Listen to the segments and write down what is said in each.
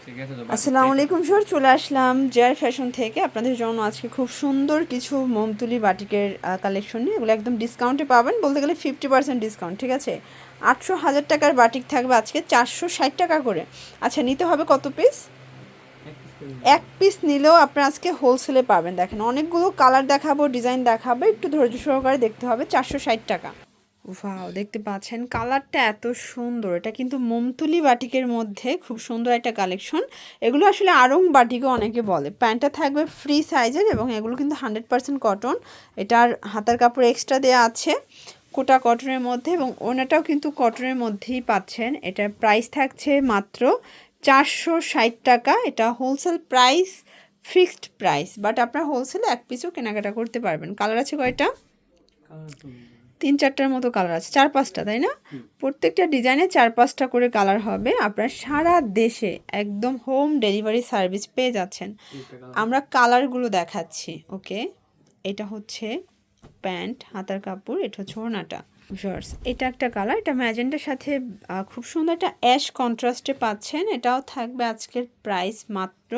আসসালামু আলাইকুম স্যার, চলে আসলাম জেআর ফ্যাশন থেকে আপনাদের জন্য আজকে খুব সুন্দর কিছু মোমতুলি বাটিকের কালেকশন নিয়ে। এগুলো একদম ডিসকাউন্টে পাবেন, বলতে গেলে 50% ডিসকাউন্ট। ঠিক আছে, 800,000 টাকার বাটিক থাকবে আজকে 460 টাকা করে। আচ্ছা, নিতে হবে কত পিস? এক পিস নিলেও আপনার আজকে হোলসেলে পাবেন। দেখেন, অনেকগুলো কালার দেখাবো, ডিজাইন দেখাবো, একটু ধৈর্য সহকারে দেখতে হবে। 460 টাকা। ওয়াও, দেখতে পাচ্ছেন কালারটা এত সুন্দর। এটা কিন্তু মোমতুলি বাটিকের মধ্যে খুব সুন্দর একটা কালেকশন। এগুলো আসলে আড়ং বাটিকও অনেকে বলে। প্যান্টটা থাকবে ফ্রি সাইজের এবং এগুলো কিন্তু 100% কটন। এটার হাতার কাপড় এক্সট্রা দেওয়া আছে কোটা কটনের মধ্যে এবং ওনাটাও কিন্তু কটনের মধ্যেই পাচ্ছেন। এটার প্রাইস থাকছে মাত্র 460 টাকা। এটা wholesale price, fixed price, but আপনার হোলসেলে এক পিসও কেনাকাটা করতে পারবেন। কালার আছে কয়টা? 3-4টার মতো কালার আছে, 4-5টা, তাই না? প্রত্যেকটা ডিজাইনে 4-5টা করে কালার হবে। আপনার সারা দেশে একদম হোম ডেলিভারি সার্ভিস পেয়ে যাচ্ছেন। আমরা কালারগুলো দেখাচ্ছি। ওকে, এটা হচ্ছে প্যান্ট, হাতার কাপড়, এটা হচ্ছে ওড়নাটা। ভিউয়ার্স, এটা একটা কালার, এটা ম্যাজেন্টার সাথে খুব সুন্দর একটা অ্যাশ কন্ট্রাস্টে পাচ্ছেন। এটাও থাকবে আজকের প্রাইস মাত্র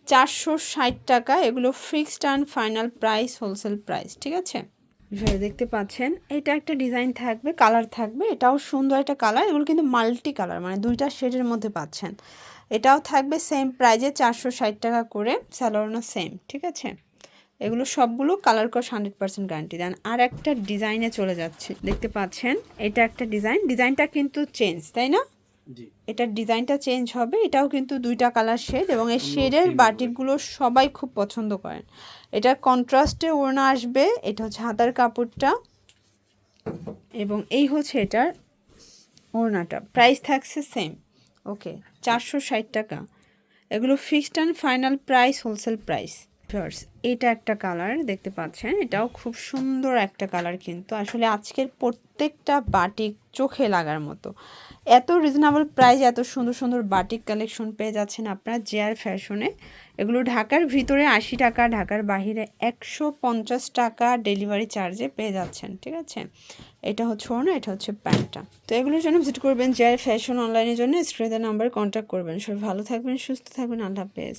460 টাকা। এগুলো fixed and final price, wholesale price. ঠিক আছে, দেখতে পাচ্ছেন এটা একটা ডিজাইন থাকবে, কালার থাকবে, এটাও সুন্দর একটা কালার। এগুলো কিন্তু মাল্টি কালার, মানে দুইটা শেডের মধ্যে পাচ্ছেন। এটাও থাকবে সেম প্রাইজে 460 টাকা করে, স্যালোরনও সেম। ঠিক আছে, এগুলো সবগুলো কালার কস 100% গ্যারান্টি দেন। আর একটা ডিজাইনে চলে যাচ্ছে, দেখতে পাচ্ছেন এটা একটা ডিজাইন। ডিজাইনটা কিন্তু চেঞ্জ, তাই না? এটার ডিজাইনটা চেঞ্জ হবে। এটাও কিন্তু দুইটা কালার শেড এবং এই শেডের বাটিকগুলো সবাই খুব পছন্দ করেন। এটার কন্ট্রাস্টে ওড়না আসবে, এটা হচ্ছে হাতার কাপড়টা এবং এই হচ্ছে এটার ওড়নাটা। প্রাইস থাকছে সেম। ওকে, 460 টাকা। এগুলো fixed and final price, wholesale price. এটা একটা কালার দেখতে পাচ্ছেন, এটাও খুব সুন্দর একটা কালার। কিন্তু আসলে আজকের প্রত্যেকটা বাটিক চোখে লাগার মতো। এত রিজনেবল প্রাইস, এত সুন্দর সুন্দর বাটিক কালেকশন পেয়ে যাচ্ছেন আপনারা জেআর ফ্যাশনে। এগুলো ঢাকার ভিতরে 80 টাকা, ঢাকার বাহিরে 150 টাকা ডেলিভারি চার্জে পেয়ে যাচ্ছেন। ঠিক আছে, এটা হচ্ছে ওড়না, এটা হচ্ছে প্যান্টটা। তো এগুলোর জন্য ভিজিট করবেন জেআর ফ্যাশন অনলাইনের জন্য স্ক্রিনে নাম্বার কন্ট্যাক্ট করবেন। সবাই ভালো থাকবেন, সুস্থ থাকবেন, আল্লাহ হাফেজ।